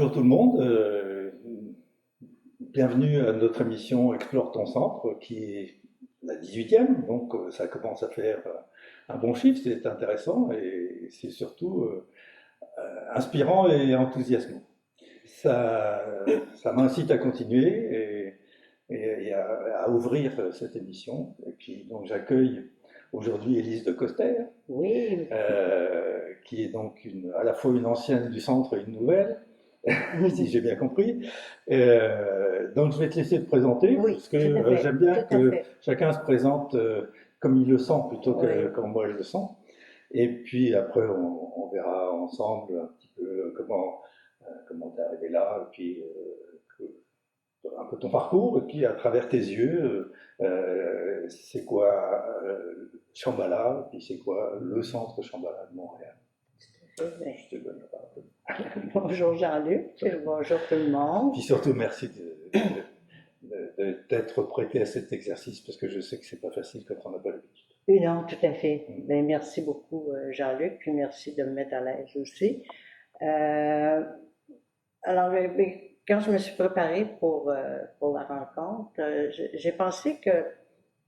Bonjour tout le monde, bienvenue à notre émission Explore ton centre qui est la 18e, donc ça commence à faire un bon chiffre, c'est intéressant et c'est surtout inspirant et enthousiasmant. Ça, ça m'incite à continuer et à ouvrir cette émission. Et puis donc j'accueille aujourd'hui Élise de Coster, Oui, qui est donc à la fois une ancienne du centre et une nouvelle, si j'ai bien compris. Donc je vais te laisser te présenter, oui, parce que tout à fait, j'aime bien tout à que fait. chacun se présente comme il le sent plutôt que Oui, comme moi je le sens. Et puis après, on verra ensemble un petit peu comment t'es arrivé là, et puis un peu ton parcours, et puis à travers tes yeux, c'est quoi Shambhala, et puis c'est quoi le centre Shambhala de Montréal. tout à fait. Je te donne la parole. Bonjour Jean-Luc, bonjour tout le monde. Puis surtout, merci d'être prêté à cet exercice, parce que je sais que c'est pas facile quand on n'a pas l'habitude. Oui, non, tout à fait. Ben, merci beaucoup Jean-Luc, puis merci de me mettre à l'aise aussi. Euh, alors, ben, quand je me suis préparée pour la rencontre, j'ai pensé que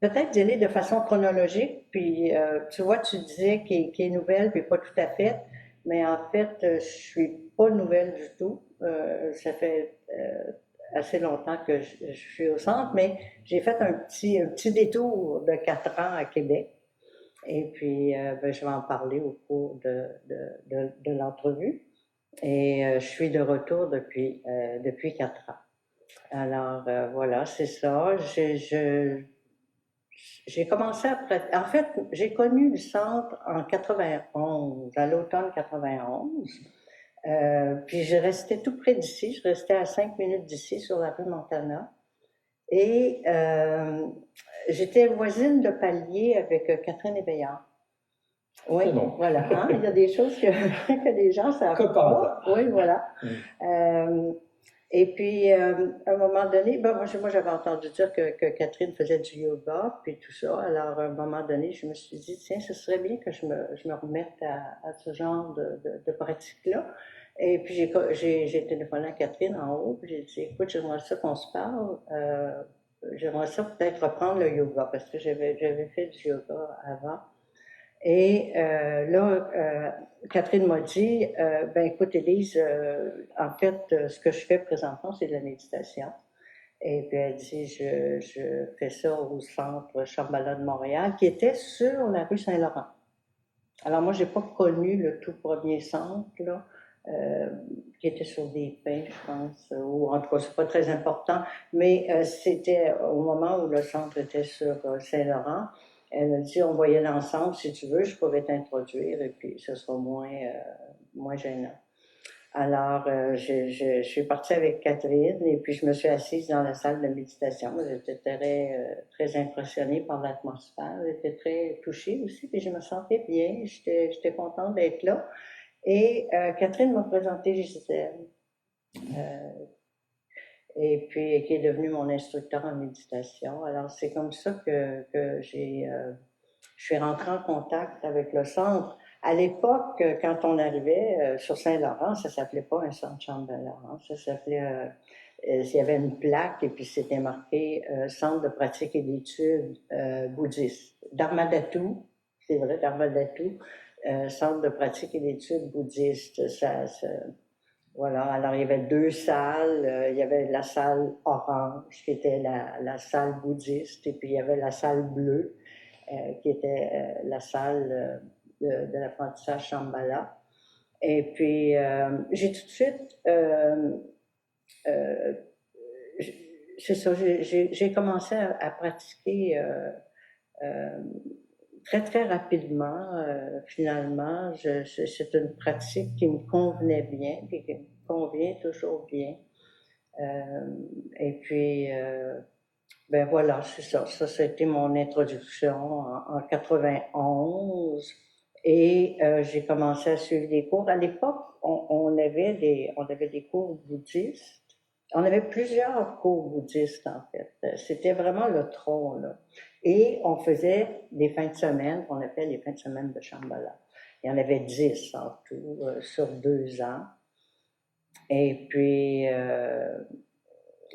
peut-être d'y aller de façon chronologique, puis tu vois, tu disais qu'il est nouvelle, puis pas tout à fait, mais en fait, je suis pas nouvelle du tout. Ça fait assez longtemps que je suis au centre, mais j'ai fait un petit détour de 4 ans à Québec. Et puis, ben, je vais en parler au cours de l'entrevue. Et je suis de retour depuis 4 ans. Alors, voilà, c'est ça. J'ai commencé en fait, j'ai connu le centre en 91, à l'automne 91. Puis je restais tout près d'ici, je restais à 5 minutes d'ici, sur la rue Montana. Et j'étais voisine de palier avec Catherine Éveillard. Oui, Ah non, voilà. Hein? Il y a des choses que, que les gens ne savent comme par pas. hasard. Oui, voilà. Mm. Euh, et puis, à un moment donné, ben, moi j'avais entendu dire que Catherine faisait du yoga, puis tout ça. Alors, à un moment donné, je me suis dit, tiens, ce serait bien que je me remette à ce genre de pratique-là. Et puis, j'ai téléphoné à Catherine en haut, puis j'ai dit, écoute, j'aimerais ça qu'on se parle. J'aimerais ça peut-être reprendre le yoga, parce que j'avais fait du yoga avant. Et là, Catherine m'a dit, ben écoute, Élise, en fait, ce que je fais présentement, c'est de la méditation. Et puis elle dit, je fais ça au centre Shambhala de Montréal, qui était sur la rue Saint-Laurent. Alors moi, j'ai pas connu le tout premier centre, là, qui était sur des pins, je pense, ou en tout cas, c'est pas très important, mais c'était au moment où le centre était sur Saint-Laurent. Elle a dit, on va y aller ensemble, si tu veux, je pourrais t'introduire, et puis ce sera moins gênant. Alors, je suis partie avec Catherine, et puis je me suis assise dans la salle de méditation. J'étais très impressionnée par l'atmosphère, j'étais très touchée aussi, puis je me sentais bien, j'étais contente d'être là. Et Catherine m'a présenté Gisèle, et puis qui est devenue mon instructeur en méditation. Alors c'est comme ça que je suis rentrée en contact avec le centre. À l'époque, quand on arrivait sur Saint-Laurent, ça s'appelait pas un centre Shambhala, hein, ça s'appelait, il y avait une plaque et puis c'était marqué Centre de pratique et d'études bouddhistes. Dharmadhatu, c'est vrai, Dharmadhatu, Centre de pratique et d'études bouddhistes. Voilà, alors il y avait 2 salles. Il y avait la salle orange, qui était la salle bouddhiste, et puis il y avait la salle bleue, qui était la salle de l'apprentissage Shambhala. Et puis, j'ai tout de suite, euh, c'est ça, j'ai commencé à pratiquer euh, très, très rapidement. Finalement, c'est une pratique qui me convenait bien, et qui me convient toujours bien. Euh, et puis, ben voilà, c'est ça. Ça, c'était mon introduction en 91. Et j'ai commencé à suivre des cours. À l'époque, on avait des cours bouddhistes. On avait plusieurs cours bouddhistes, en fait. C'était vraiment le tronc, là. Et on faisait des fins de semaine, qu'on appelle les fins de semaine de Shambhala. Il y en avait 10 en tout, sur 2 ans. Et puis,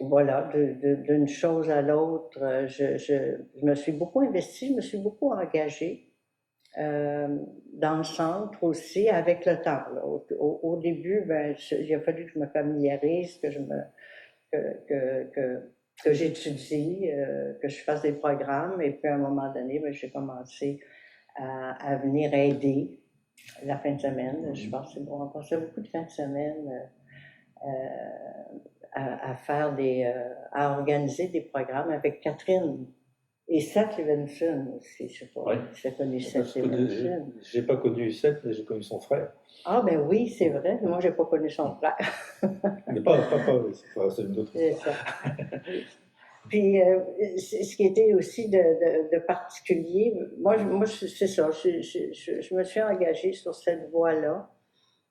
voilà, d'une chose à l'autre, je me suis beaucoup investie, je me suis beaucoup engagée dans le centre aussi avec le temps. Là. Au début, ben, il a fallu que je me familiarise, que j'étudie, que je fasse des programmes. Et puis à un moment donné, ben, j'ai commencé à venir aider la fin de semaine. Je pensais, bon, on passait beaucoup de fins de semaine à faire à organiser des programmes avec Catherine et Seth Levinson aussi. Je sais pas Oui. si tu connais Seth Levinson. J'ai pas connu Seth, mais j'ai connu son frère. Ah, ben oui, c'est vrai. Moi, j'ai pas connu son frère. Mais pas c'est une autre C'est histoire. ça. Puis, ce qui était aussi de particulier, c'est ça, je me suis engagée sur cette voie-là.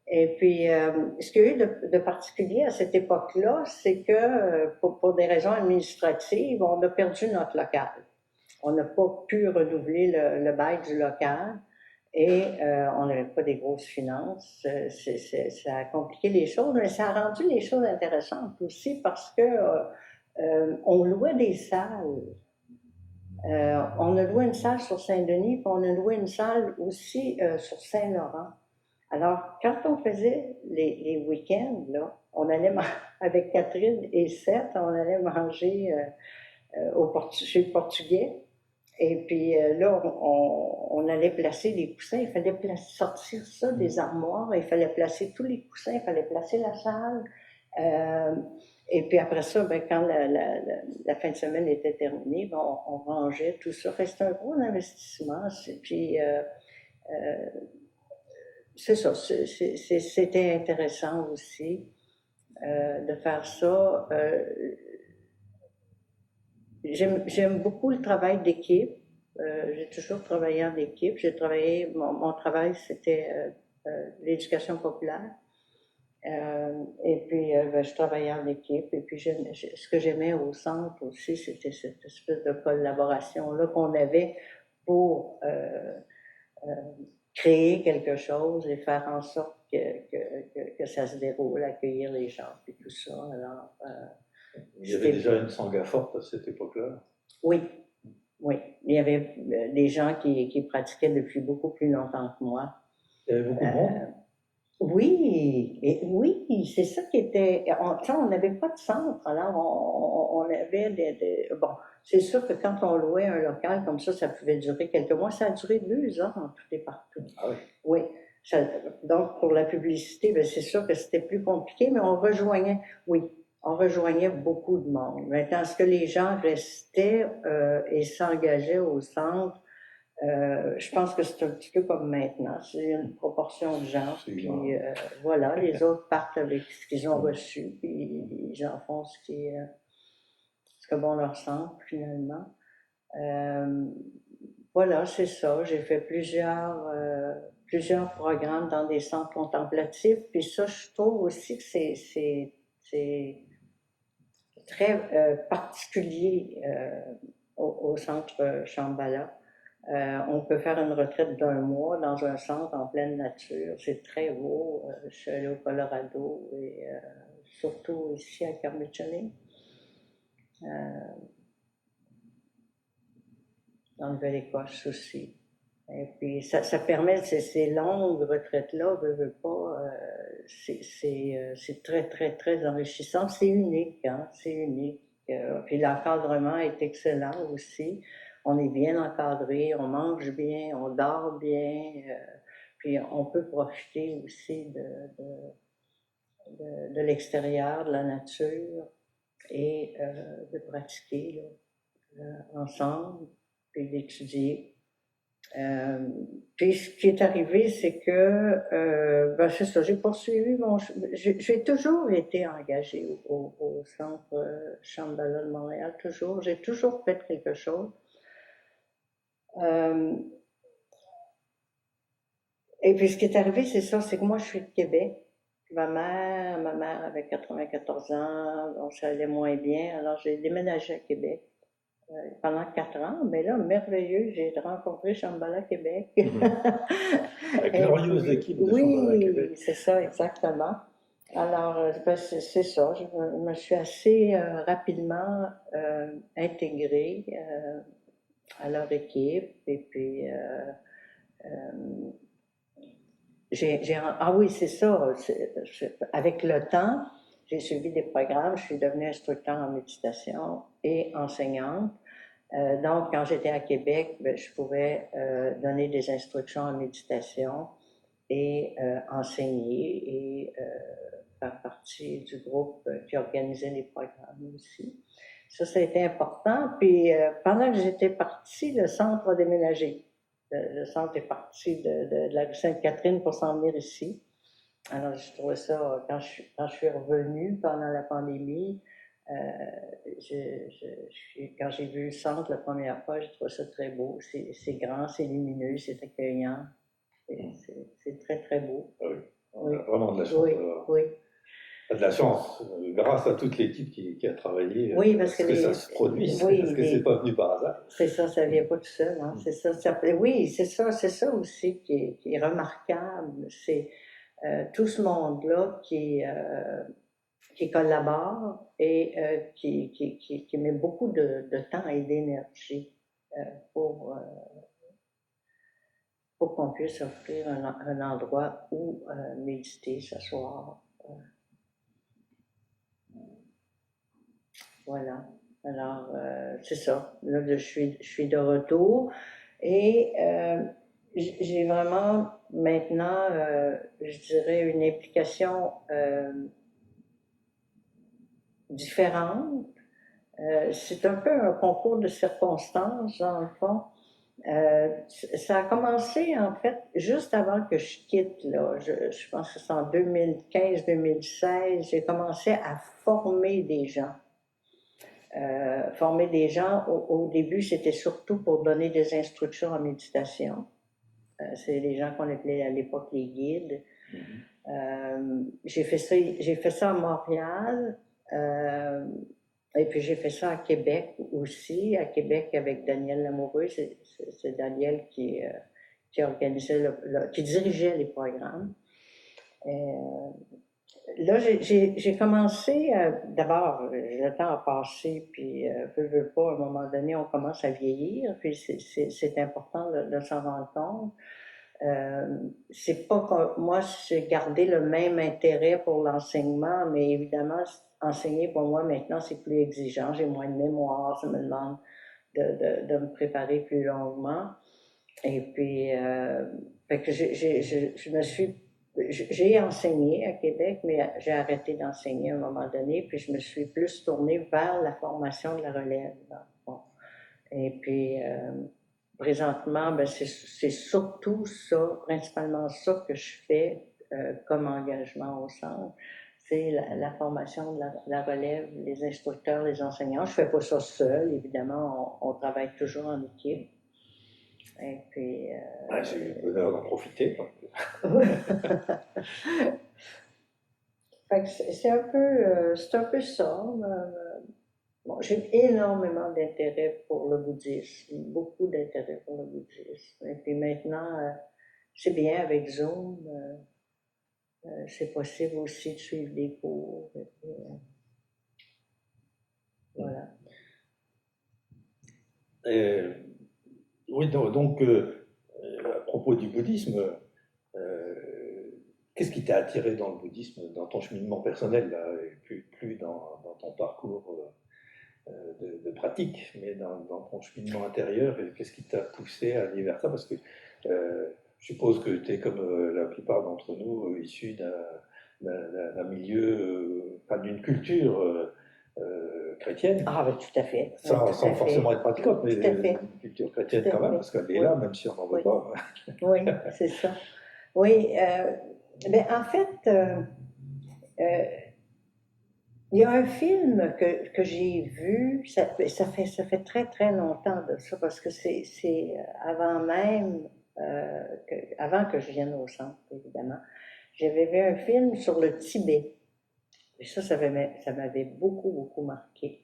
Et puis, ce qu'il y a eu de particulier à cette époque-là, c'est que pour des raisons administratives, on a perdu notre local. On n'a pas pu renouveler le bail du local et on n'avait pas des grosses finances. Ça a compliqué les choses, mais ça a rendu les choses intéressantes aussi parce que on louait des salles. On a loué une salle sur Saint-Denis, puis on a loué une salle aussi sur Saint-Laurent. Alors, quand on faisait les week-ends, là, on allait avec Catherine et Seth, on allait manger chez le Portugais. Et puis là, on allait placer les coussins. Il fallait sortir ça des armoires. Il fallait placer tous les coussins. Il fallait placer la salle. Et puis après ça, ben, quand la fin de semaine était terminée, ben, on rangeait tout ça. C'était un gros investissement. Puis c'est ça. C'était intéressant aussi de faire ça. J'aime beaucoup le travail d'équipe. J'ai toujours travaillé en équipe. Mon travail, c'était l'éducation populaire. Et puis, ben, je travaillais en équipe. Et puis, ce que j'aimais au centre aussi, c'était cette espèce de collaboration-là qu'on avait pour créer quelque chose et faire en sorte que ça se déroule, accueillir les gens, puis tout ça. Alors, il y avait déjà une sangha forte à cette époque-là. Oui, oui. Il y avait des gens qui pratiquaient depuis beaucoup plus longtemps que moi. Il y avait beaucoup de monde. Oui, c'est ça qui était. On n'avait pas de centre, alors on avait bon, c'est sûr que quand on louait un local comme ça pouvait durer quelques mois. Ça a duré 2 ans en tout et partout. Ah oui. Oui. Donc, pour la publicité, ben, c'est sûr que c'était plus compliqué, mais on rejoignait beaucoup de monde. Maintenant, est-ce que les gens restaient et s'engageaient au centre? Je pense que c'est un petit peu comme maintenant. C'est une proportion de gens, puis voilà, les autres partent avec ce qu'ils ont reçu, puis ils en font ce que bon leur semble, finalement. Voilà, c'est ça. J'ai fait plusieurs programmes dans des centres contemplatifs, puis ça, je trouve aussi que c'est très particulier au centre Shambhala. On peut faire une retraite d'1 mois dans un centre en pleine nature. C'est très beau. Je suis allée au Colorado et surtout ici à Carmichané. En Nouvelle-Écosse aussi. Et puis, ça permet, ces longues retraites-là, veut pas, c'est très, très, très enrichissant. C'est unique, hein, c'est unique. Puis l'encadrement est excellent aussi. On est bien encadré, on mange bien, on dort bien, puis on peut profiter aussi de l'extérieur, de la nature, et de pratiquer là, ensemble, puis d'étudier. Puis ce qui est arrivé, c'est que, ben c'est ça, j'ai poursuivi j'ai toujours été engagée au centre Shambhala de Montréal, toujours. J'ai toujours fait quelque chose. Et puis ce qui est arrivé, c'est ça, c'est que moi je suis de Québec. Ma mère avait 94 ans, donc ça allait moins bien, alors j'ai déménagé à Québec. Pendant 4 ans, mais là, merveilleux, j'ai rencontré Shambhala Québec. La glorieuse équipe de Shambhala Québec. Oui, c'est ça, exactement. Alors, ben, c'est ça. Je me suis assez rapidement intégrée à leur équipe. Et puis, ah oui, c'est ça. Avec le temps, j'ai suivi des programmes. Je suis devenue instructeur en méditation et enseignante. Donc, quand j'étais à Québec, ben, je pouvais donner des instructions en méditation et enseigner et faire partie du groupe qui organisait les programmes aussi. Ça a été important. Puis, pendant que j'étais partie, le centre a déménagé. Le centre est parti de la rue Sainte-Catherine pour s'en venir ici. Alors, je trouvais ça, quand je suis revenue pendant la pandémie, euh, quand j'ai vu le centre la première fois, j'ai trouvé ça très beau. C'est grand, c'est lumineux, c'est accueillant. C'est très, très beau. Oui, on Oui, a vraiment de la chance. oui, oui. De la chance, grâce à toute l'équipe qui a travaillé, Oui, parce que ça se produise, oui, parce que c'est pas venu par hasard. c'est ça, ça vient pas tout seul, hein, c'est ça. Oui, c'est ça aussi qui est remarquable. C'est tout ce monde-là qui collabore et qui met beaucoup de temps et d'énergie euh, pour, euh, pour qu'on puisse offrir un endroit où méditer, s'asseoir. Voilà. Alors, c'est ça. Là, je suis de retour et j'ai vraiment maintenant, je dirais, une implication différente. C'est un peu un concours de circonstances, dans le fond. Ça a commencé, en fait, juste avant que je quitte, là. Je pense que c'est en 2015-2016, j'ai commencé à former des gens. Former des gens, au début, c'était surtout pour donner des instructions en méditation. C'est les gens qu'on appelait à l'époque les guides. J'ai fait ça à Montréal. Et puis j'ai fait ça à Québec aussi, à Québec avec Daniel Lamoureux. C'est Daniel qui organisait qui dirigeait les programmes. Là, j'ai commencé, d'abord, le temps a passé, puis veux pas, à un moment donné, on commence à vieillir, puis c'est important de s'en rendre compte. C'est pas que moi, j'ai gardé le même intérêt pour l'enseignement, mais évidemment, enseigner pour moi maintenant, c'est plus exigeant. J'ai moins de mémoire, ça me demande de me préparer plus longuement. Et puis, fait que je me suis j'ai enseigné à Québec, mais j'ai arrêté d'enseigner à un moment donné, puis je me suis plus tournée vers la formation de la relève. Bon. Et puis, présentement, ben c'est surtout ça, principalement ça que je fais comme engagement au centre. C'est la formation de la relève, les instructeurs, les enseignants. Je fais pas ça seul, évidemment, on travaille toujours en équipe. Et puis. J'ai eu le bonheur d'en profiter. C'est un peu ça. Bon, j'ai énormément d'intérêt pour le bouddhisme, beaucoup d'intérêt pour le bouddhisme. Et puis maintenant, c'est bien avec Zoom, c'est possible aussi de suivre des cours. Et puis, voilà. Oui, donc à propos du bouddhisme, qu'est-ce qui t'a attiré dans le bouddhisme, dans ton cheminement personnel, là, et plus dans ton parcours de pratique, mais dans ton cheminement intérieur, et qu'est-ce qui t'a poussé à aller vers ça? Parce que je suppose que tu es comme la plupart d'entre nous, issu d'un milieu, enfin, d'une culture chrétienne, Ah, ben, tout à fait. Oui, sans tout à forcément fait. être pratiquante, mais Tout à fait. une culture chrétienne Tout à quand même, fait. parce qu'elle est Oui. là, même si on n'en veut Oui. pas. Oui, c'est ça. Oui, ben, en fait, euh, il y a un film que j'ai vu, ça fait très très longtemps de ça, parce que c'est avant même, avant que je vienne au centre, évidemment. J'avais vu un film sur le Tibet. Et ça m'avait beaucoup, beaucoup marqué.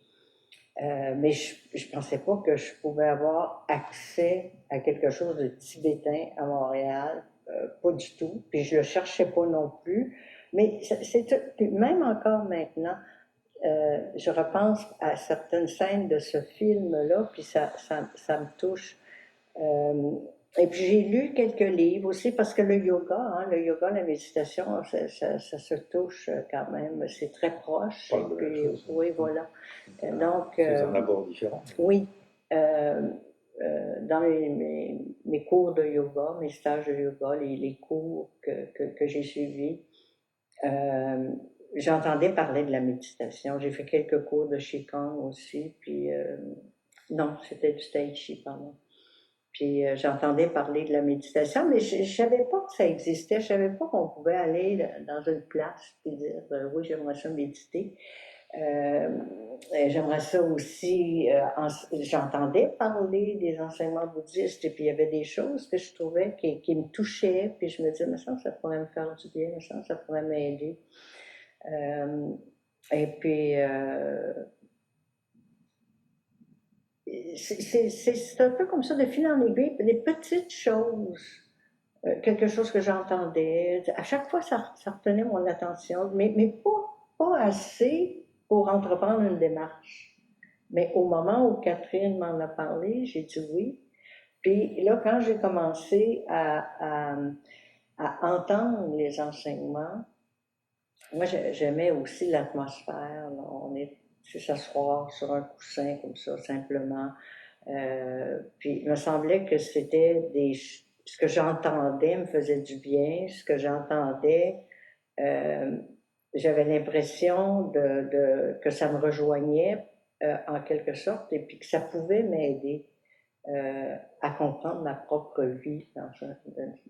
Mais je ne pensais pas que je pouvais avoir accès à quelque chose de tibétain à Montréal. Pas du tout. Puis je ne le cherchais pas non plus. Mais même encore maintenant, je repense à certaines scènes de ce film-là, puis ça me touche. Et puis j'ai lu quelques livres aussi, parce que le yoga, la méditation, ça se touche quand même, c'est très proche. Pas de la même chose. Oui, voilà. Donc, C'est un abord différent. oui. Euh, dans mes cours de yoga, mes stages de yoga, les cours que j'ai suivis, j'entendais parler de la méditation. J'ai fait quelques cours de Qigong aussi, puis non, c'était du Tai Chi, pardon. Puis j'entendais parler de la méditation, mais je ne savais pas que ça existait. Je ne savais pas qu'on pouvait aller dans une place et dire oui, j'aimerais ça méditer. J'aimerais ça aussi. J'entendais parler des enseignements bouddhistes, et puis il y avait des choses que je trouvais qui me touchaient, puis je me disais, mais ça pourrait me faire du bien, ça pourrait m'aider. Et puis, c'est un peu comme ça, de fil en aiguille, des petites choses, quelque chose que j'entendais. À chaque fois, ça retenait mon attention, mais pas assez pour entreprendre une démarche. Mais au moment où Catherine m'en a parlé, j'ai dit oui. Puis là, quand j'ai commencé à entendre les enseignements, moi, j'aimais aussi l'atmosphère. On est s'asseoir sur un coussin comme ça, simplement. Puis il me semblait que c'était ce que j'entendais me faisait du bien, ce que j'entendais, euh, j'avais l'impression que ça me rejoignait en quelque sorte, et puis que ça pouvait m'aider à comprendre ma propre vie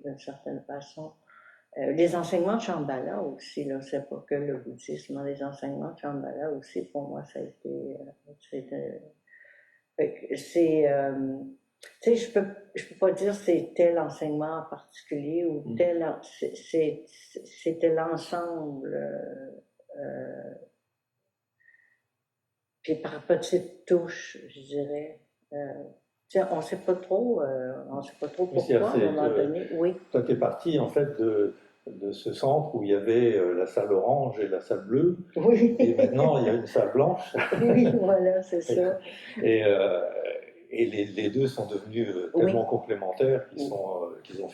d'une certaine façon. Les enseignements de Shambhala aussi, là, c'est pas que le bouddhisme, hein, les enseignements de Shambhala aussi, pour moi, ça a été, c'est, tu sais, je peux pas dire c'est tel enseignement en particulier ou tel, c'était l'ensemble, puis par petites touches, je dirais. On ne sait pas trop, pourquoi, à un moment donné. Oui. Toi, tu es parti en fait de ce centre où il y avait la salle orange et la salle bleue. Oui. Et maintenant, il y a une salle blanche. Oui, voilà, c'est ça. Et les deux sont devenus tellement complémentaires qu'ils ont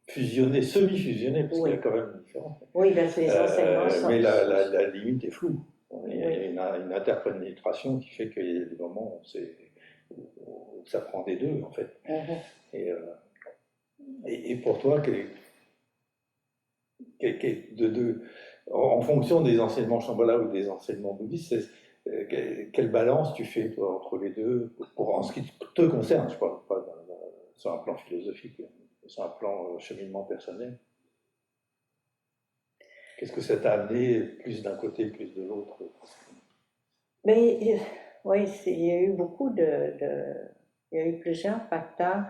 fusionné, semi-fusionné, parce qu'il y a quand même une différence. Oui, ben, les enseignements sont... Mais la limite est floue. Oui. Il y a une interpénétration qui fait qu'il y a des moments où ça prend des deux, en fait. Et pour toi, en fonction des enseignements Shambhala ou des enseignements bouddhistes, quelle balance tu fais toi, entre les deux en ce qui te concerne? Je ne parle pas sur un plan philosophique, mais sur un plan cheminement personnel. Qu'est-ce que ça t'a amené plus d'un côté, plus de l'autre? Mais oui, il y a eu beaucoup il y a eu plusieurs facteurs.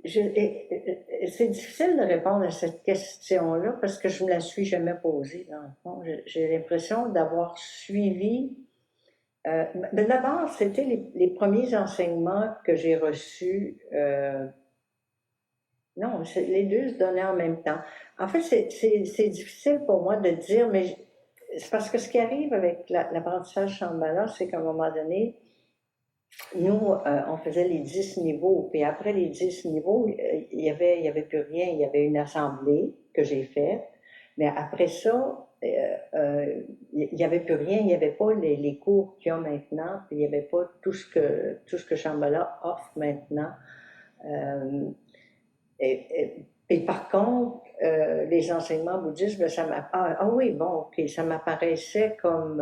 C'est difficile de répondre à cette question-là parce que je ne me la suis jamais posée, dans le fond. J'ai l'impression d'avoir suivi. Mais d'abord, c'était les premiers enseignements que j'ai reçus. Non, les deux se donnaient en même temps. En fait, c'est difficile pour moi de dire, mais c'est parce que ce qui arrive avec l'apprentissage Shambhala, c'est qu'à un moment donné, nous, on faisait les 10 niveaux, puis après les 10 niveaux, il y avait plus rien. Il y avait une assemblée que j'ai faite, mais après ça, il n'y avait plus rien. Il n'y avait pas les cours qu'il y a maintenant, puis il n'y avait pas tout ce que Shambhala offre maintenant. Et par contre, les enseignements bouddhistes, oui, bon, ok, ça m'apparaissait comme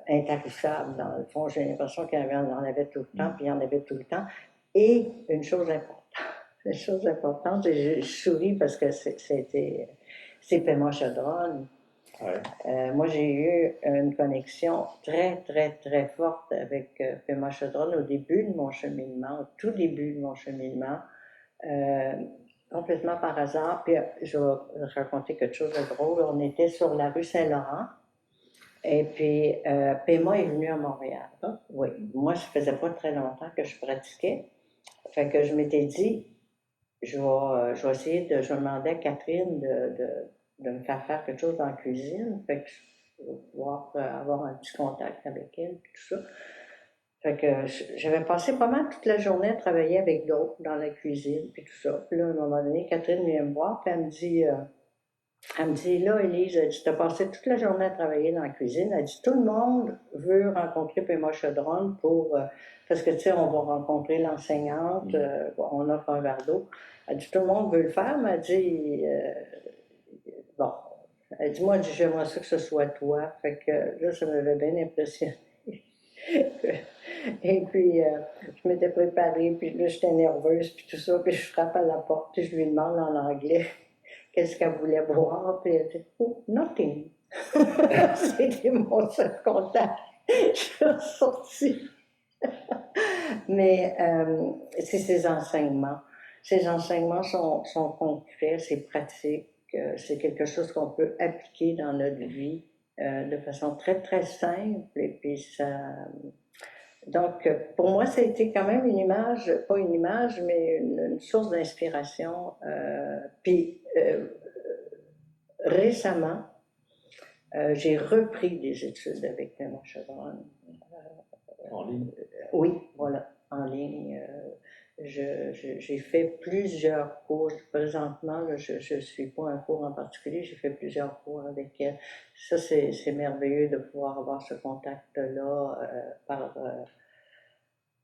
intarissable. Dans le fond, j'ai l'impression qu'il y en avait tout le temps, puis il y en avait tout le temps. Et une chose importante, et je souris parce que c'est Pema Chodron. Ouais. Moi, j'ai eu une connexion très, très, très forte avec Pema Chodron au début de mon cheminement, au tout début de mon cheminement. Complètement par hasard. Puis je vais raconter quelque chose de drôle. On était sur la rue Saint-Laurent. Et puis, Pema est venu à Montréal. Oui, moi, ça faisait pas très longtemps que je pratiquais. Fait que je m'étais dit, je vais essayer de, je demandais à Catherine de me faire quelque chose dans la cuisine. Fait que je vais pouvoir avoir un petit contact avec elle, puis tout ça. Fait que j'avais passé pas mal toute la journée à travailler avec d'autres dans la cuisine, puis tout ça. Puis là, à un moment donné, Catherine vient me voir, puis elle me dit, là, Élise, elle dit, t'as passé toute la journée à travailler dans la cuisine. Elle dit, tout le monde veut rencontrer Pema Chaudron parce que, tu sais, on va rencontrer l'enseignante, on offre un verre d'eau. Elle dit, tout le monde veut le faire, mais elle dit, bon, elle dit, moi, j'aimerais ça que ce soit toi. Fait que là, ça m'avait bien impressionné. Et puis, je m'étais préparée, puis là, j'étais nerveuse, puis tout ça, puis je frappe à la porte, puis je lui demande en anglais qu'est-ce qu'elle voulait boire, puis elle dit, oh, nothing. C'était mon seul contact. Je suis ressortie. Mais c'est ces enseignements. Ces enseignements sont concrets, c'est pratique, c'est quelque chose qu'on peut appliquer dans notre vie de façon très, très simple. Et puis donc, pour moi, ça a été quand même une image, pas une image, mais une source d'inspiration. Puis récemment, j'ai repris des études avec Pema Chaudron. En ligne? Oui, voilà, en ligne. J'ai fait plusieurs cours. Présentement, là, je ne suis pas un cours en particulier, j'ai fait plusieurs cours avec elle. Ça, c'est merveilleux de pouvoir avoir ce contact-là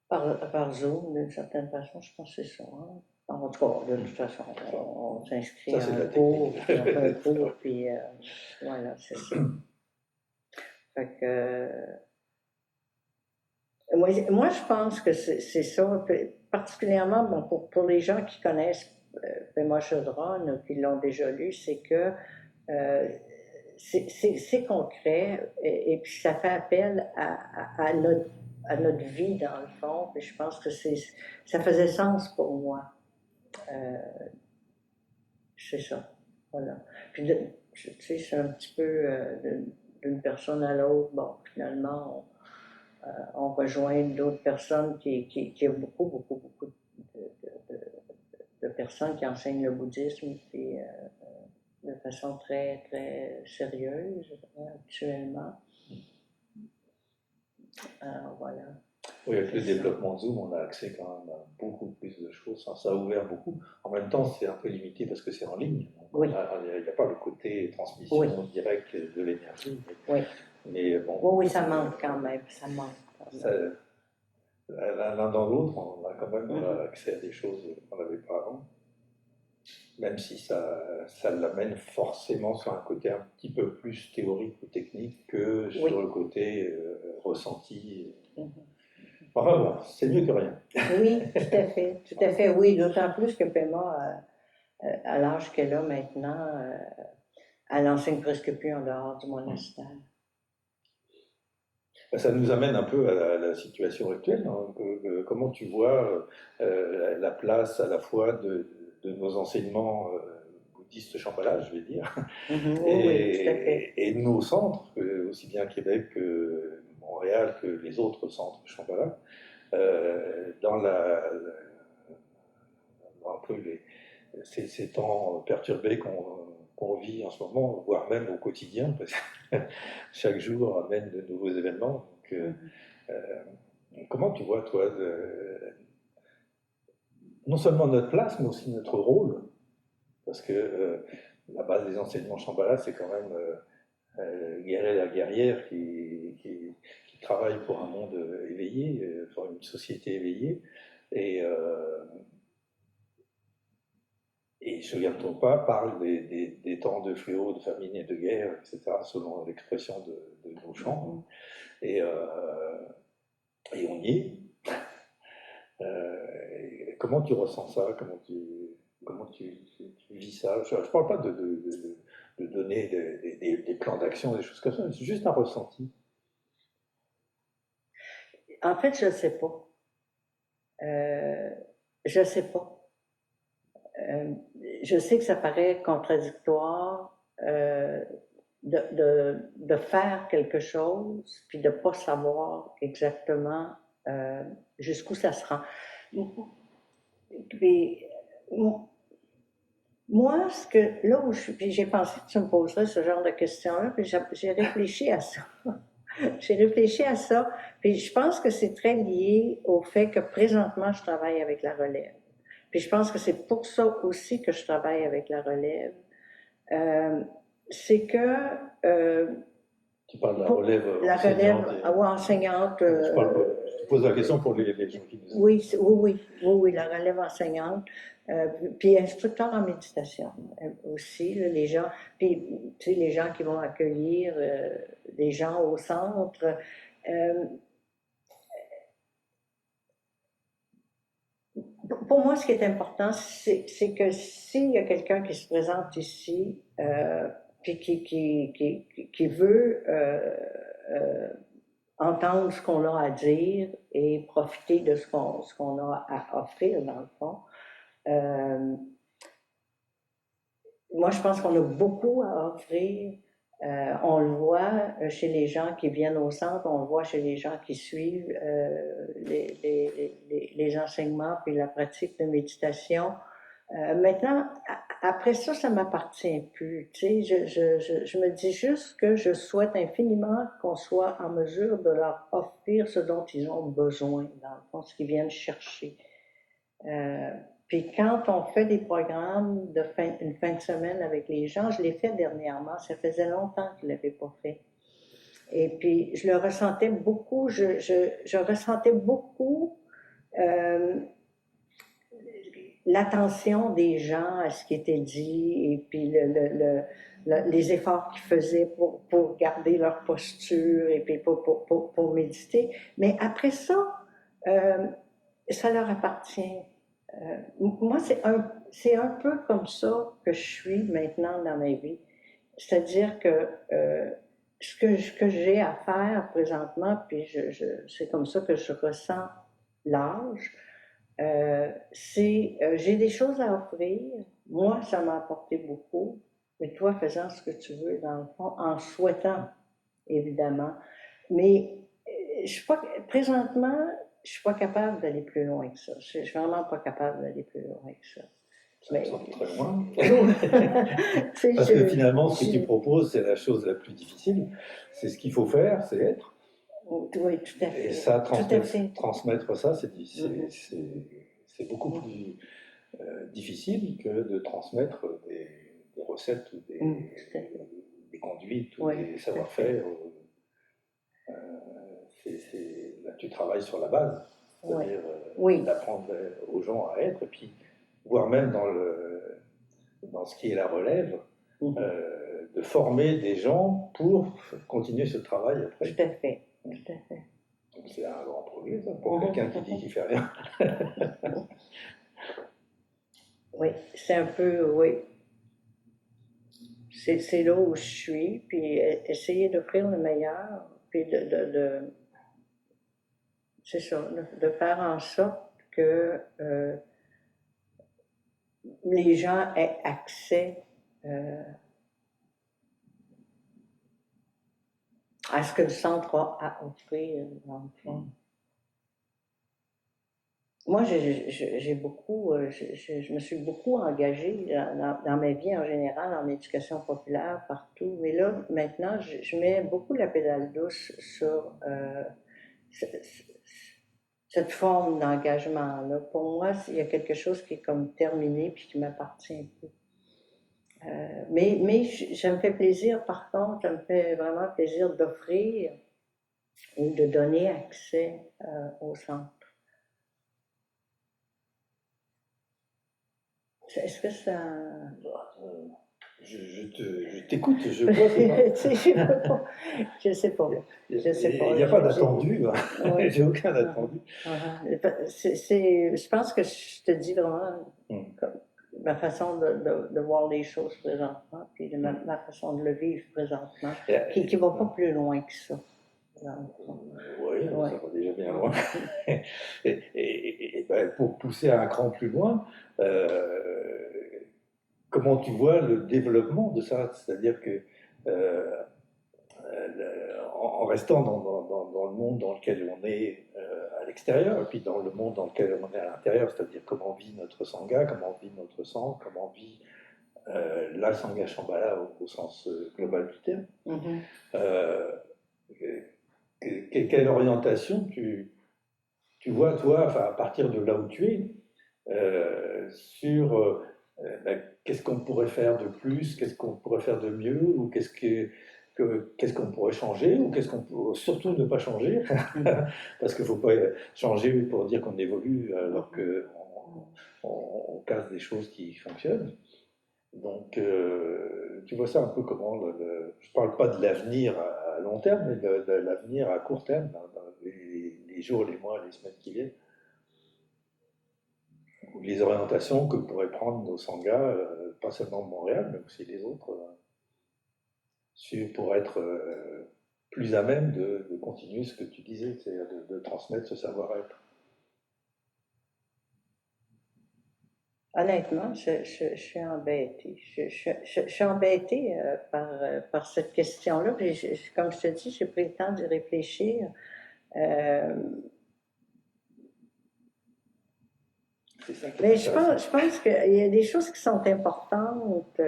par Zoom, d'une certaine façon. Je pense que c'est ça. Hein? En tout cas, de toute façon, on s'inscrit à un cours, puis on fait un cours, puis voilà, c'est ça. Fait que, moi, je pense que c'est ça, particulièrement bon, pour les gens qui connaissent Pema Chodron ou qui l'ont déjà lu, c'est que euh, c'est concret et puis ça fait appel à notre vie dans le fond. Puis je pense que ça faisait sens pour moi. Euh, c'est ça. Voilà. Puis, tu sais, c'est un petit peu d'une personne à l'autre. Bon, finalement, on rejoint d'autres personnes qui ont beaucoup de personnes qui enseignent le bouddhisme puis, de façon très, très sérieuse actuellement. Alors, voilà. Oui, avec le développement de Zoom, on a accès quand même à beaucoup plus de choses. Ça a ouvert beaucoup. En même temps, c'est un peu limité parce que c'est en ligne. Oui. Il n'y a pas le côté transmission directe de l'énergie. Mais bon. Oui, ça manque quand même. Ça manque quand même. L'un dans l'autre, on a quand même accès à des choses qu'on n'avait pas avant. Même si ça l'amène forcément sur un côté un petit peu plus théorique ou technique que sur le côté ressenti. Enfin bon, c'est mieux que rien. Oui, tout à fait, oui, d'autant plus que Pema, à l'âge qu'elle a maintenant, elle n'enseigne presque plus en dehors du monastère. Ça nous amène un peu à la situation actuelle. Hein, comment tu vois la place à la fois de nos enseignements bouddhistes Shambhala, je vais dire, oui, tout à fait. et de nos centres, aussi bien Québec que Montréal que les autres centres Shambhala, dans un peu ces temps perturbés qu'on vit en ce moment, voire même au quotidien, parce que chaque jour amène de nouveaux événements. Donc, comment tu vois, toi, non seulement notre place, mais aussi notre rôle? Parce que la base des enseignements Shambhala, c'est quand même guerrier la guerrière qui travaille pour un monde éveillé, pour une société éveillée. Et Shogun Trungpa parle des temps de fléau, de famine et de guerre, etc., selon l'expression de nos chants. Et on y est. Comment tu ressens ça? Comment tu vis ça? Je ne parle pas de donner des plans d'action, des choses comme ça, c'est juste un ressenti. En fait, je ne sais pas. Je ne sais pas. Je sais que ça paraît contradictoire de faire quelque chose puis de ne pas savoir exactement jusqu'où ça se rend. puis, moi, là où puis j'ai pensé que tu me poserais ce genre de questions-là, puis j'ai réfléchi à ça. J'ai réfléchi à ça, puis je pense que c'est très lié au fait que présentement, je travaille avec la relève. Puis je pense que c'est pour ça aussi que je travaille avec la relève. C'est que Tu parles de la relève la relève enseignante. ou enseignante. Je te pose la question pour les gens qui nous Oui, la relève enseignante. Puis instructeur en méditation aussi, là, les gens, puis tu sais, les gens qui vont accueillir des gens au centre. Pour moi, ce qui est important, c'est que s'il y a quelqu'un qui se présente ici, puis qui veut entendre ce qu'on a à dire et profiter de ce qu'on a à offrir, dans le fond, moi, je pense qu'on a beaucoup à offrir. On le voit chez les gens qui viennent au centre, on le voit chez les gens qui suivent les enseignements puis la pratique de méditation. Maintenant, après ça, ça m'appartient plus. Tu sais, je me dis juste que je souhaite infiniment qu'on soit en mesure de leur offrir ce dont ils ont besoin, dans le fond, ce qu'ils viennent chercher. Puis quand on fait des programmes une fin de semaine avec les gens, je l'ai fait dernièrement, ça faisait longtemps que je ne l'avais pas fait. Et puis je le ressentais beaucoup, je ressentais beaucoup l'attention des gens à ce qui était dit et puis les efforts qu'ils faisaient pour garder leur posture et puis pour méditer. Mais après ça, ça leur appartient. Moi, c'est un peu comme ça que je suis maintenant dans ma vie. C'est-à-dire que ce que j'ai à faire présentement, puis c'est comme ça que je ressens l'âge, j'ai des choses à offrir. Moi, ça m'a apporté beaucoup. Mais toi, faisant ce que tu veux, dans le fond, en souhaitant, évidemment. Mais présentement, je suis pas capable d'aller plus loin que ça. Je suis vraiment pas capable d'aller plus loin que ça. Ça me semble très loin. Tu sais, Parce que finalement, ce que tu proposes, c'est la chose la plus difficile. C'est ce qu'il faut faire, c'est être. Oui, tout à fait. Et ça, Tout à fait. transmettre ça, c'est beaucoup plus difficile que de transmettre des recettes ou des conduites ou des savoir-faire. Là, tu travailles sur la base, c'est-à-dire d'apprendre aux gens à être, et puis, voire même dans ce qui est la relève, de former des gens pour continuer ce travail après. Tout à fait, tout à fait. Donc c'est un grand progrès, ça, pour quelqu'un qui dit qu'il fait rien. Oui, c'est un peu, oui. C'est là où je suis, puis essayer d'offrir le meilleur, puis c'est ça, de faire en sorte que les gens aient accès à ce que le centre a à offrir, dans le fond. Moi, j'ai beaucoup, je me suis beaucoup engagée dans ma vie en général, en éducation populaire, partout. Mais là, maintenant, je mets beaucoup la pédale douce sur cette forme d'engagement-là. Pour moi, il y a quelque chose qui est comme terminé puis qui m'appartient plus. Mais ça me fait plaisir, par contre, ça me fait vraiment plaisir d'offrir et de donner accès au centre. Est-ce que ça... Je t'écoute, je vois. Je sais pas. Il n'y a pas d'attendu. Oui. J'ai aucun attendu. Je pense que je te dis vraiment ma façon de voir les choses présentement, puis ma façon de le vivre présentement, qui ne va pas plus loin que ça. Oui, ça va déjà bien loin. Et pour pousser un cran plus loin, comment tu vois le développement de ça? C'est-à-dire que en restant dans le monde dans lequel on est à l'extérieur, et puis dans le monde dans lequel on est à l'intérieur, c'est-à-dire comment vit notre Sangha, comment vit notre sang, comment vit la Sangha Shambhala au sens global du terme. Euh, Quelle orientation tu vois, toi, enfin, à partir de là où tu es, sur qu'est-ce qu'on pourrait faire de plus, qu'est-ce qu'on pourrait faire de mieux, ou qu'est-ce qu'on pourrait changer, ou qu'est-ce qu'on pourrait surtout ne pas changer, parce qu'il ne faut pas changer pour dire qu'on évolue alors qu'on casse des choses qui fonctionnent. Donc, tu vois ça un peu comment, je ne parle pas de l'avenir à long terme, mais de l'avenir à court terme, dans les jours, les mois, les semaines qui viennent, ou les orientations que pourraient prendre nos sanghas, pas seulement de Montréal, mais aussi les autres, pour être plus à même de continuer ce que tu disais, c'est-à-dire de transmettre ce savoir-être. Honnêtement, je suis embêtée. Je suis embêtée par cette question-là. Puis comme je te dis, j'ai pris le temps d'y réfléchir. Mais je pense qu'il y a des choses qui sont importantes.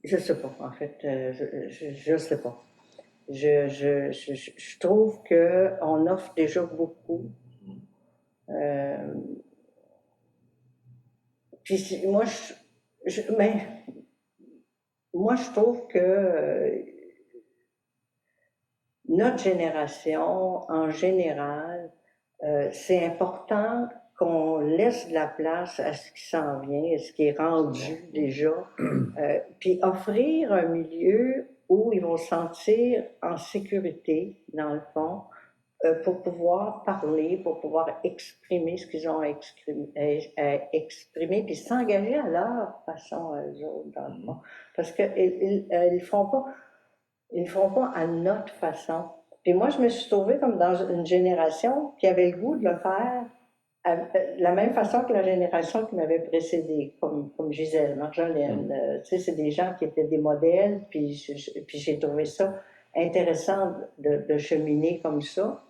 Je sais pas, en fait. Je sais pas. Je trouve qu'on offre déjà beaucoup. Puis mais moi, je trouve que notre génération, en général, c'est important qu'on laisse de la place à ce qui s'en vient, à ce qui est rendu déjà, puis offrir un milieu où ils vont se sentir en sécurité, dans le fond, pour pouvoir parler, pour pouvoir exprimer ce qu'ils ont exprimé, puis s'engager à leur façon, à eux autres, dans le fond. Parce qu'ils ne le feront pas à notre façon. Puis moi, je me suis trouvée comme dans une génération qui avait le goût de le faire de la même façon que la génération qui m'avait précédée, comme Gisèle, Marjolaine. Tu sais, c'est des gens qui étaient des modèles, puis j'ai trouvé ça intéressant de cheminer comme ça.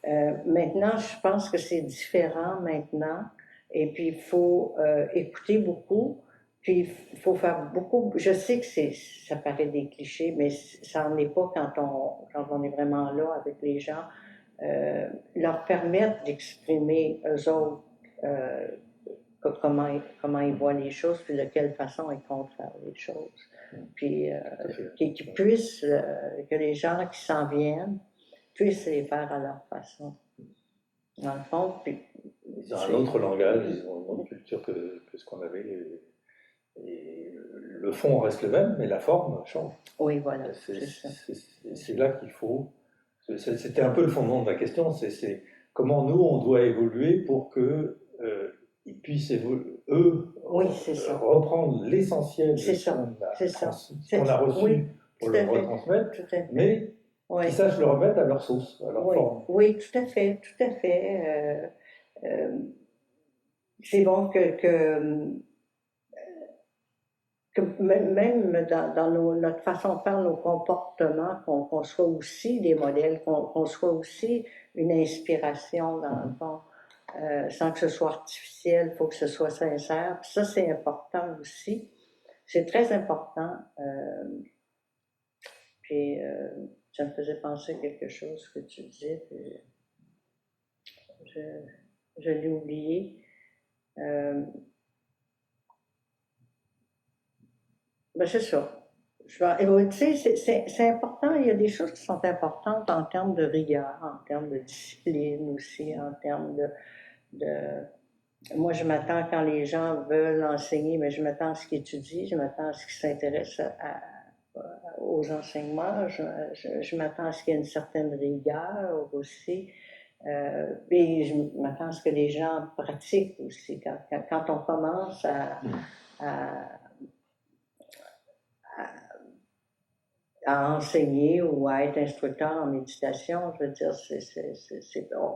Maintenant, je pense que c'est différent maintenant, et puis il faut écouter beaucoup, puis il faut faire beaucoup. Je sais que ça paraît des clichés, mais ça n'en est pas quand on est vraiment là avec les gens. Leur permettre d'exprimer eux autres comment ils voient les choses, puis de quelle façon ils comptent faire les choses. Puis qu'ils puissent, que les gens qui s'en viennent puissent les faire à leur façon. Dans le fond, puis... Ils ont un autre langage, ils ont une autre culture que ce qu'on avait. Et le fond reste le même, mais la forme change. Oui, voilà. C'est là qu'il faut. C'était un peu le fondement de ma question, c'est comment nous on doit évoluer pour que ils puissent reprendre l'essentiel de ce qu'on a reçu pour le retransmettre, mais qu'ils sachent le remettre à leur source, à leur forme. Oui, tout à fait, tout à fait. C'est bon que même dans notre façon de faire, nos comportements, qu'on soit aussi des modèles, qu'on soit aussi une inspiration dans le fond, sans que ce soit artificiel, il faut que ce soit sincère. Puis ça, c'est important aussi. C'est très important. Puis ça me faisait penser à quelque chose que tu disais, puis je l'ai oublié. Ben c'est ça. Tu sais, c'est important, il y a des choses qui sont importantes en termes de rigueur, en termes de discipline aussi, en termes de... Moi, je m'attends quand les gens veulent enseigner, mais je m'attends à ce qu'ils étudient, je m'attends à ce qu'ils s'intéressent aux enseignements, je m'attends à ce qu'il y ait une certaine rigueur aussi. Et je m'attends à ce que les gens pratiquent aussi. Quand on commence à enseigner ou à être instructeur en méditation, je veux dire,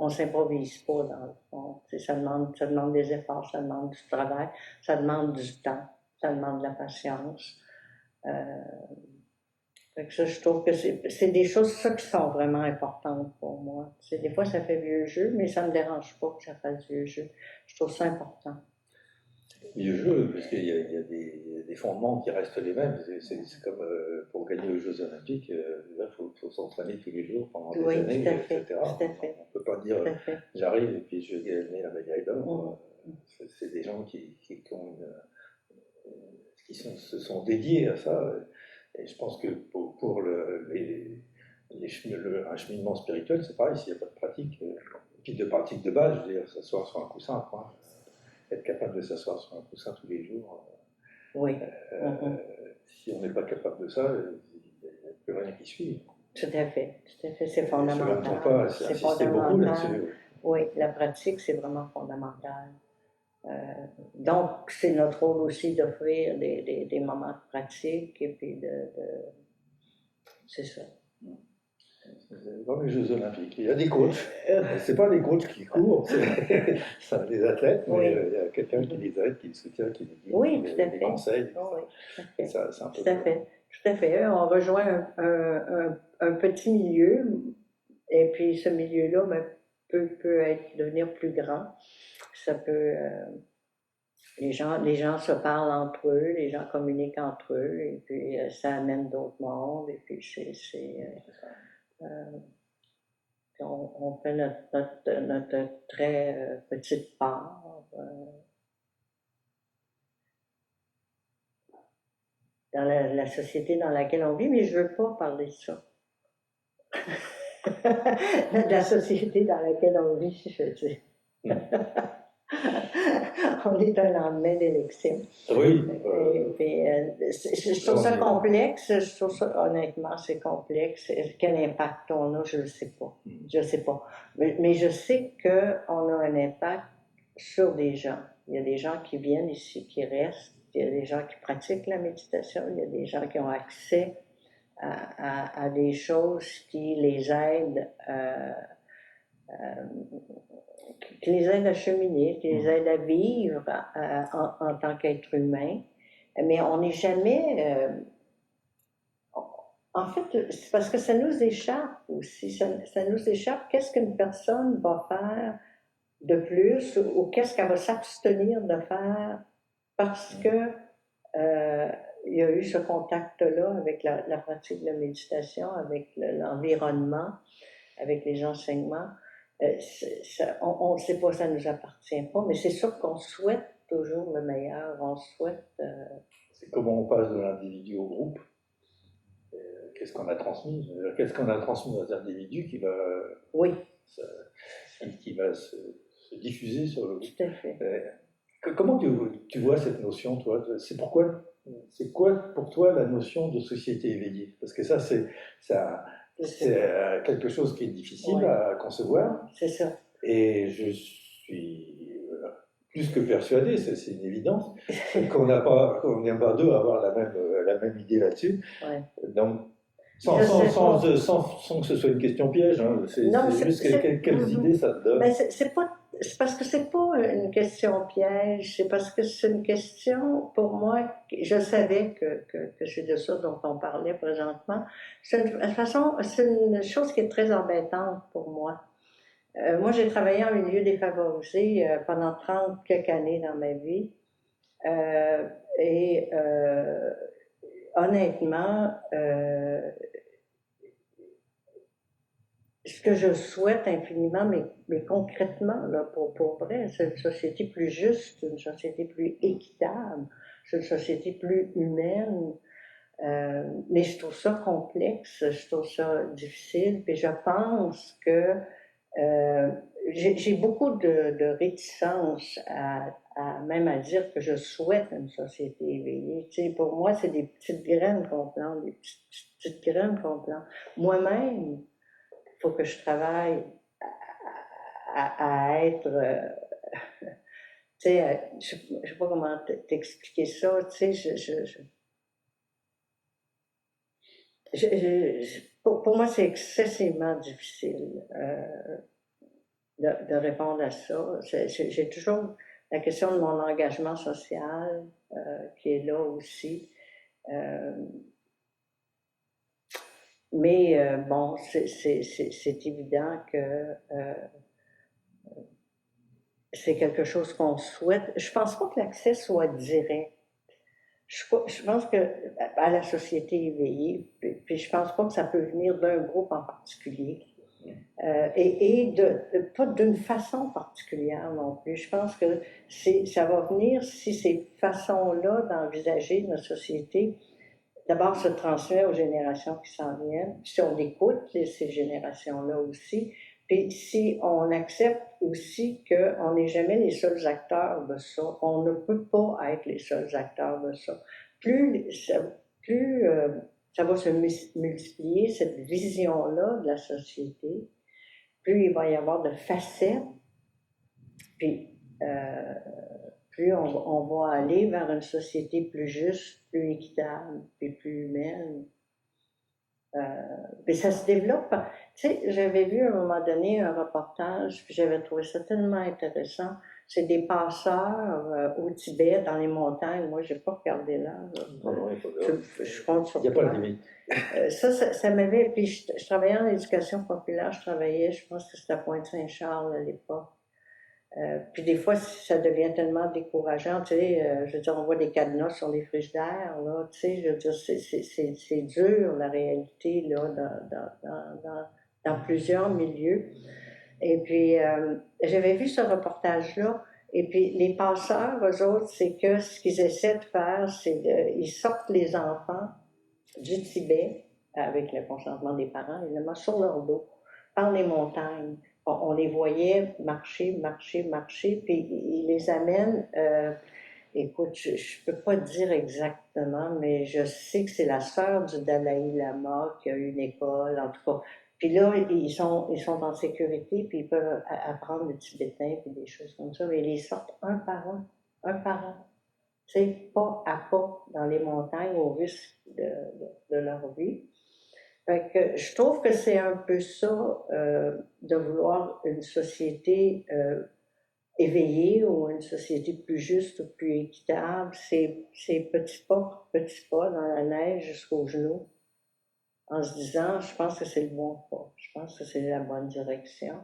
on ne s'improvise pas dans le fond. Ça demande des efforts, ça demande du travail, ça demande du temps, ça demande de la patience. Fait que ça, je trouve que c'est des choses, ça, qui sont vraiment importantes pour moi. Tu sais, des fois, ça fait vieux jeu, mais ça me dérange pas que ça fasse vieux jeu. Je trouve ça important. Vieux jeu, parce qu'il y a des fondements qui restent les mêmes. C'est comme pour gagner aux Jeux Olympiques, il faut s'entraîner tous les jours pendant des Oui, années, tout à fait, etc. tout à fait, On ne peut pas dire tout à fait. j'arrive et puis je vais gagner la médaille d'or. Mhm. C'est des gens qui se sont dédiés à ça. Et je pense que pour un cheminement spirituel, c'est pareil, s'il n'y a pas de pratique, et puis de pratique de base, je veux dire, s'asseoir sur un coussin, quoi. Être capable de s'asseoir sur un coussin tous les jours. Oui. Si on n'est pas capable de ça, il n'y a plus rien qui suit. Tout à fait, c'est Je ne fondamental. pas C'est insister beaucoup là-dessus. Oui, la pratique, c'est vraiment fondamental. Donc, c'est notre rôle aussi d'offrir des moments de pratique et puis c'est ça. Dans les Jeux Olympiques, il y a des coachs. C'est pas des coachs qui courent, c'est des athlètes, mais Oui. il y a quelqu'un qui les aide, qui les soutient, qui les guide, Oui, qui tout à les fait. conseille. Oui, tout à fait. Ça, c'est un peu tout à fait. Tout à fait. On rejoint un petit milieu, et puis ce milieu-là peut devenir plus grand. Ça peut. Les gens se parlent entre eux, les gens communiquent entre eux, et puis ça amène d'autres mondes, et puis on fait notre très petite part dans la société dans laquelle on vit, mais je ne veux pas parler de ça. De la société dans laquelle on vit, je veux dire. On est un lendemain d'élection. Oui. Je trouve ça complexe. Je trouve ça, honnêtement, c'est complexe. Quel impact on a, je ne sais pas. Je ne sais pas. Mais je sais qu'on a un impact sur des gens. Il y a des gens qui viennent ici, qui restent. Il y a des gens qui pratiquent la méditation. Il y a des gens qui ont accès à des choses qui les aident qui les aident à cheminer, qui les aident à vivre en tant qu'être humain. Mais on n'est jamais... en fait, c'est parce que ça nous échappe aussi. Ça nous échappe. Qu'est-ce qu'une personne va faire de plus ou qu'est-ce qu'elle va s'abstenir de faire parce que il y a eu ce contact-là avec la pratique de la méditation, avec l'environnement, avec les enseignements. On ne sait pas, ça ne nous appartient pas, mais c'est sûr qu'on souhaite toujours le meilleur. On souhaite. C'est comment on passe de l'individu au groupe. Qu'est-ce qu'on a transmis? Qu'est-ce qu'on a transmis aux individus qui va, oui. qui va se diffuser sur le groupe? Tout à fait. Comment tu vois cette notion, toi? C'est quoi pour toi la notion de société éveillée? Parce que ça, c'est quelque chose qui est difficile à concevoir. C'est ça. Et je suis plus que persuadé, c'est une évidence, qu'on n'est pas deux à avoir la même idée là-dessus. Ouais. Donc, sans que ce soit une question piège, hein. C'est juste quelles idées ça te donne. Ben c'est parce que c'est pas une question piège, c'est parce que c'est une question, pour moi, je savais que c'est de ça dont on parlait présentement. C'est une chose qui est très embêtante pour moi. Moi, j'ai travaillé en milieu défavorisé pendant 30 quelques années dans ma vie. Honnêtement, ce que je souhaite infiniment, mais concrètement, là, pour vrai, c'est une société plus juste, une société plus équitable, c'est une société plus humaine. Mais je trouve ça complexe, je trouve ça difficile, puis je pense que j'ai beaucoup de réticence même à dire que je souhaite une société éveillée. Tu sais, pour moi, c'est des petites graines qu'on plante, des petites graines qu'on plante. Moi-même, il faut que je travaille à être... tu sais, je ne sais pas comment t'expliquer ça. Tu sais, pour moi, c'est excessivement difficile de répondre à ça. J'ai toujours la question de mon engagement social qui est là aussi. Mais bon, c'est évident que c'est quelque chose qu'on souhaite. Je pense pas que l'accès soit direct. Je pense que à la société éveillée, puis je pense pas que ça peut venir d'un groupe en particulier. Pas d'une façon particulière non plus. Je pense que ça va venir si ces façons-là d'envisager notre société, d'abord se transmet aux générations qui s'en viennent, si on écoute ces générations-là aussi, puis si on accepte aussi qu'on n'est jamais les seuls acteurs de ça, on ne peut pas être les seuls acteurs de ça. Plus ça va se multiplier, cette vision-là de la société, plus il va y avoir de facettes, puis plus on va aller vers une société plus juste, plus équitable, puis plus humaine. Puis ça se développe. Tu sais, j'avais vu à un moment donné un reportage, puis j'avais trouvé ça tellement intéressant. C'est des passeurs au Tibet, dans les montagnes. Moi, j'ai pas regardé là. Non, Je compte sur il n'y a pas toi. de limite. Ça m'avait. Puis je travaillais en éducation populaire, je pense que c'était à Pointe-Saint-Charles à l'époque. Puis des fois, ça devient tellement décourageant, tu sais, je veux dire, on voit des cadenas sur les frigidaires, là, tu sais, je veux dire, c'est dur, la réalité, là, dans plusieurs milieux. Et puis, j'avais vu ce reportage-là, et puis les passeurs, eux autres, c'est que ce qu'ils essaient de faire, ils sortent les enfants du Tibet, avec le consentement des parents, évidemment, sur leur dos, par les montagnes. On les voyait marcher, puis ils les amènent. Écoute, je ne peux pas dire exactement, mais je sais que c'est la sœur du Dalai Lama qui a une école, en tout cas. Puis là, ils sont en sécurité, puis ils peuvent apprendre le tibétain, puis des choses comme ça, mais ils les sortent un par un. Tu sais, pas à pas dans les montagnes au risque de leur vie. Fait que je trouve que c'est un peu ça, de vouloir une société éveillée ou une société plus juste ou plus équitable. C'est petits pas dans la neige jusqu'aux genoux, en se disant, je pense que c'est le bon pas, je pense que c'est la bonne direction.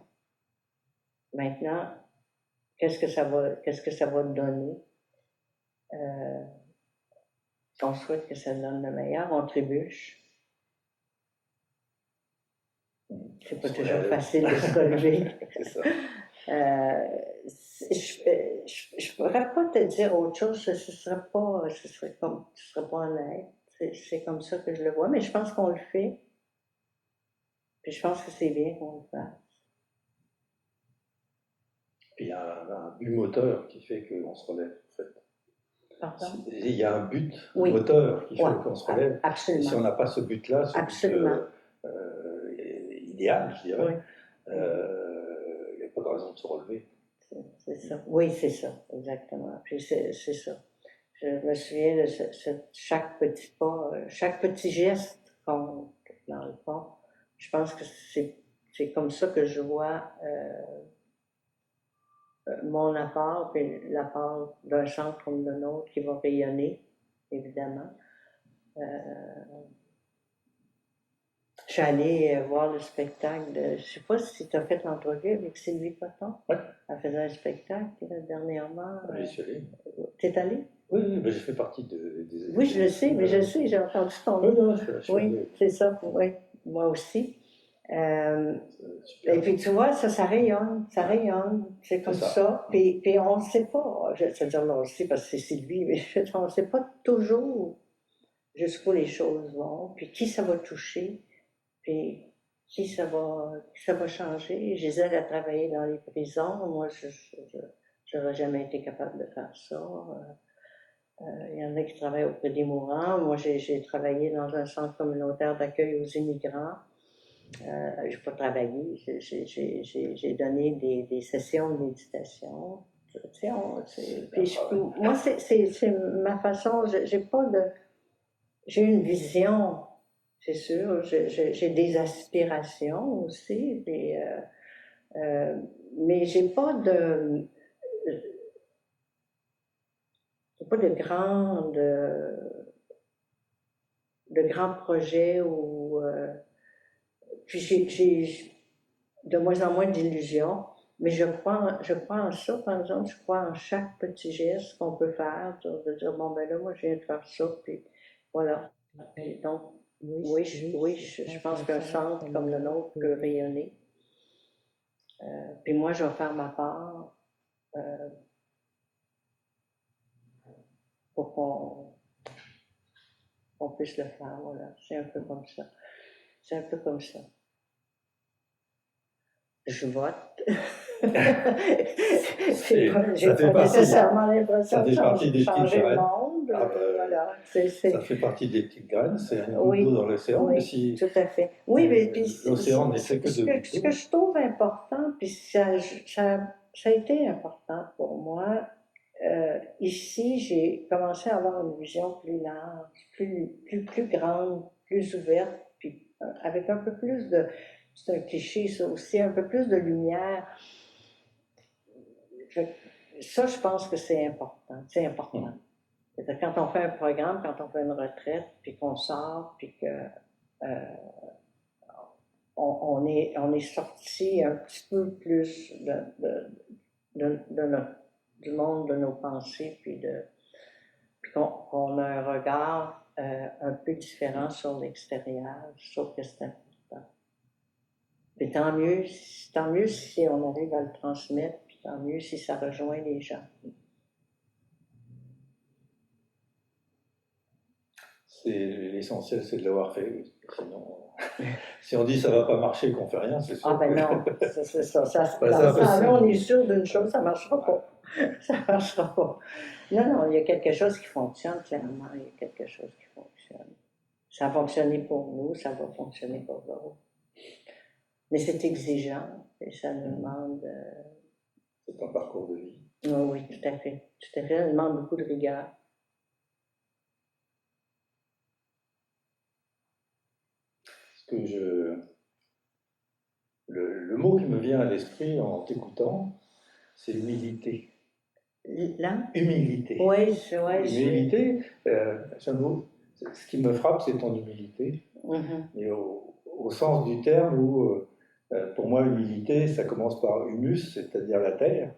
Maintenant, qu'est-ce que ça va donner? On souhaite que ça donne le meilleur, on trébuche. C'est pas toujours facile de se relever. C'est ça. Je pourrais pas te dire autre chose, ce serait pas honnête. C'est comme ça que je le vois, mais je pense qu'on le fait. Puis je pense que c'est bien qu'on le fasse. Puis il y a un but moteur qui fait qu'on se relève, en fait. Pardon? Il y a un but Oui. moteur qui fait Ouais, qu'on se relève. absolument. Et si on n'a pas ce but-là, ce Absolument. but idéal, je dirais, Oui. il n'y a pas de raison de se relever. C'est ça. Oui, c'est ça, exactement. Puis c'est ça. Je me souviens de chaque petit pas, chaque petit geste compte, dans le fond. Je pense que c'est comme ça que je vois mon apport, puis l'apport d'un centre comme le nôtre qui va rayonner, évidemment. Je suis allée voir le spectacle je ne sais pas si tu as fait l'entrevue avec Sylvie Coton. Ouais. Elle faisait un spectacle dernièrement. J'y suis allé. T'es allé? Oui, mais j'ai fait partie des. Oui, je le sais, j'ai entendu ton Oui, nom. non, je suis Oui, allé. c'est ça, oui, moi aussi. Super. Et puis tu vois, ça rayonne, c'est comme ça. Puis on ne sait pas, je veux dire, on le sait parce que c'est Sylvie, mais on ne sait pas toujours jusqu'où les choses vont, puis qui ça va toucher, puis qui ça va changer. Gisèle a travaillé dans les prisons, moi je n'aurais jamais été capable de faire ça. Il y en a qui travaillent auprès des mourants. Moi, j'ai travaillé dans un centre communautaire d'accueil aux immigrants. Je n'ai pas travaillé, j'ai donné des sessions de méditation. Moi, c'est ma façon. J'ai une vision, c'est sûr. J'ai des aspirations aussi, mais j'ai pas de grands projets ou puis j'ai de moins en moins d'illusions, mais je crois en ça, par exemple, je crois en chaque petit geste qu'on peut faire, de dire, bon, ben là, moi, je viens de faire ça, puis voilà. Et donc, je pense qu'un centre comme le nôtre peut rayonner. Puis moi, je vais faire ma part pour qu'on puisse le faire, voilà. C'est un peu comme ça. C'est un peu comme ça. Je vote. J'ai pas nécessairement l'impression de changer le monde. Voilà. Ça fait partie des petites graines, c'est un goutte Oui, d'eau dans l'océan. oui, Si tout à fait. Oui, mais puis l'océan n'est fait que de gouttes ce d'eau. que je trouve important, puis ça a été important pour moi. Ici, j'ai commencé à avoir une vision plus large, plus grande, plus ouverte, puis avec un peu plus de, c'est un cliché ça aussi, un peu plus de lumière. Ça, je pense que c'est important. C'est important. Quand on fait un programme, quand on fait une retraite, puis qu'on sort, puis que on est sorti un petit peu plus du monde de nos pensées, puis qu'on a un regard un peu différent sur l'extérieur. Je trouve que c'est important. Et tant mieux si on arrive à le transmettre, puis tant mieux si ça rejoint les gens. L'essentiel, c'est de l'avoir fait. Sinon, si on dit ça va pas marcher, qu'on fait rien, c'est sûr. Ah ben non, c'est ça. Là, on est sûr d'une chose, ça marchera pas. Ça marchera pas. Non, il y a quelque chose qui fonctionne, clairement. Il y a quelque chose qui fonctionne. Ça a fonctionné pour nous, ça va fonctionner pour d'autres. Mais c'est exigeant et ça nous demande. C'est un parcours de vie. Oui, tout à fait. Tout à fait. Ça demande beaucoup de rigueur. Le mot qui me vient à l'esprit en t'écoutant, c'est humilité. Là? Humilité. Oui, humilité, ce qui me frappe, c'est ton humilité. Et au sens du terme où, pour moi, humilité, ça commence par humus, c'est-à-dire la terre.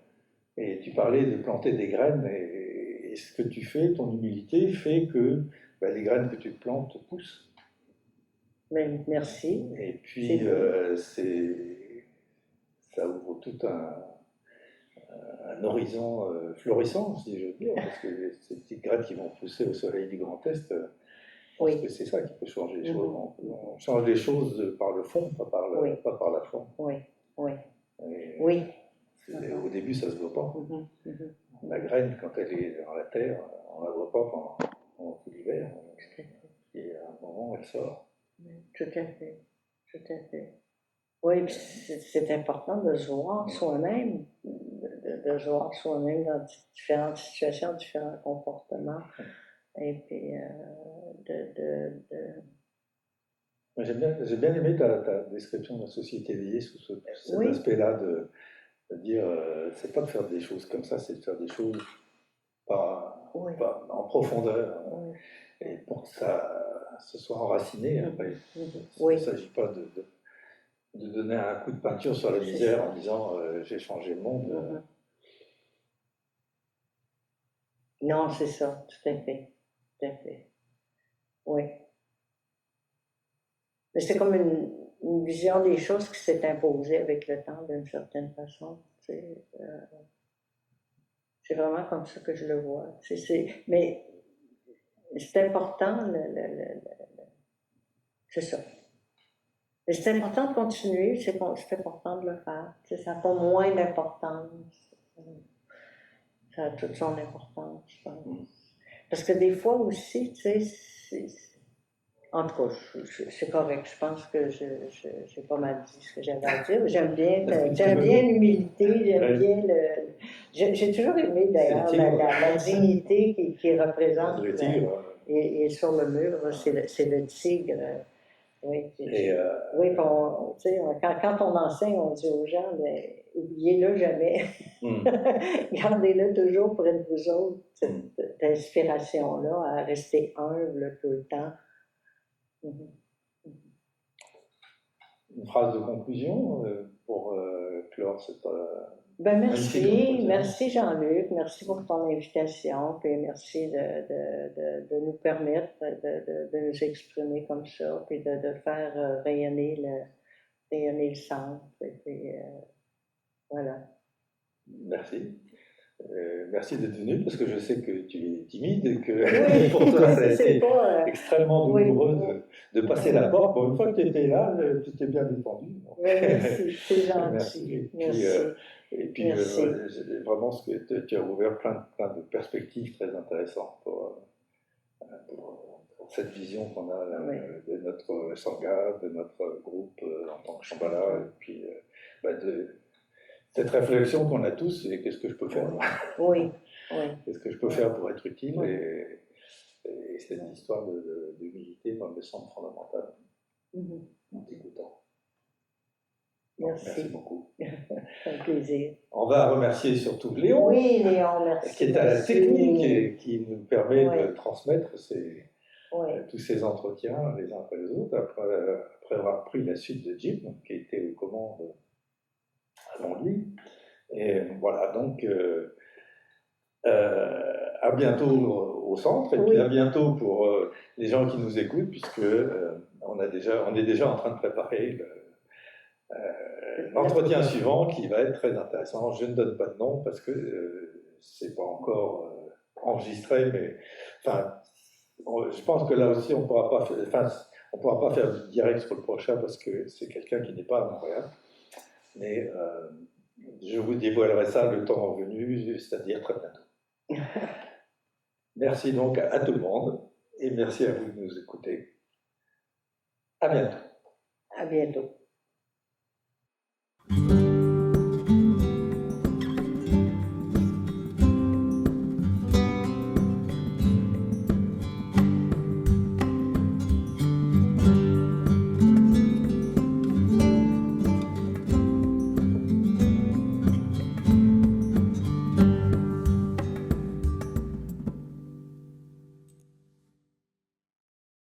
Et tu parlais de planter des graines, et ce que tu fais, ton humilité, fait que les graines que tu plantes poussent. Merci. Et puis, ça ouvre tout un horizon florissant, si je veux dire, parce que ces petites graines qui vont pousser au soleil du Grand Est, je pense que c'est ça qui peut changer les choses. On change les choses par le fond, pas par la forme. Oui. Au début, ça ne se voit pas. La graine, quand elle est dans la terre, on ne la voit pas pendant tout l'hiver. Et à un moment, elle sort. Tout à fait. Oui, c'est important de se voir soi-même, de se voir soi-même dans différentes situations, différents comportements. Et puis, J'ai bien aimé ta description de la société éveillée sous cet aspect-là de dire, c'est pas de faire des choses comme ça, c'est de faire des choses pas en profondeur. Et pour que ça se soit enraciné après. Il ne s'agit pas de donner un coup de peinture sur la misère en disant j'ai changé le monde. Non, c'est ça, tout à fait. Oui. Mais c'est comme une vision des choses qui s'est imposée avec le temps d'une certaine façon. C'est vraiment comme ça que je le vois. Mais c'est important, c'est ça. Mais c'est important de continuer, c'est important de le faire. Ça n'a pas moins d'importance. Ça a toute son importance, je pense. Parce que des fois aussi, tu sais, en tout cas, c'est correct. Je pense que j'ai pas mal dit ce que j'avais à dire. J'aime bien l'humilité, j'aime bien j'ai toujours aimé d'ailleurs la dignité qui représente. Le tigre. Et sur le mur, c'est le tigre. Oui, quand on enseigne, on dit aux gens, oubliez-le jamais. Gardez-le toujours près de vous autres, cette inspiration-là, à rester humble tout le temps. une phrase de conclusion pour clore cette Ben magnifique merci, entretien. merci Jean-Luc, merci pour ton invitation, puis merci de nous permettre de nous exprimer comme ça, puis de faire rayonner le centre. Et puis, voilà. Merci. Merci d'être venu parce que je sais que tu es timide et que Oui, pour toi ça a c'est été pas. extrêmement Oui, douloureux de passer la porte. Bon, une fois que tu étais là, tu t'es bien détendu. Donc, oui, merci, c'est merci. gentil. Merci. Et puis Merci. vraiment, ce que tu as ouvert plein de perspectives très intéressantes pour cette vision qu'on a Oui. de notre Sangha, de notre groupe en tant que Shambhala, et puis de cette réflexion qu'on a tous, et qu'est-ce que je peux faire? Oui, oui. Qu'est-ce que je peux faire pour être utile? Oui. Et cette histoire d'humilité me semble fondamentale en t'écoutant. Merci beaucoup. Un plaisir. On va remercier surtout Léon, Oui, Léon, merci. qui est à la technique et qui nous permet de transmettre tous ces entretiens les uns après les autres, après avoir pris la suite de Jim, qui était aux commandes avant lui. Et voilà, donc à bientôt au centre, et puis à bientôt pour les gens qui nous écoutent, puisque on est déjà en train de préparer l'entretien suivant qui va être très intéressant. Je ne donne pas de nom parce que c'est pas encore enregistré, mais enfin, je pense que là aussi on pourra pas faire du direct sur le prochain parce que c'est quelqu'un qui n'est pas à Montréal. Mais je vous dévoilerai ça le temps venu, c'est-à-dire très bientôt. Merci donc à tout le monde et merci à vous de nous écouter. À bientôt. À bientôt.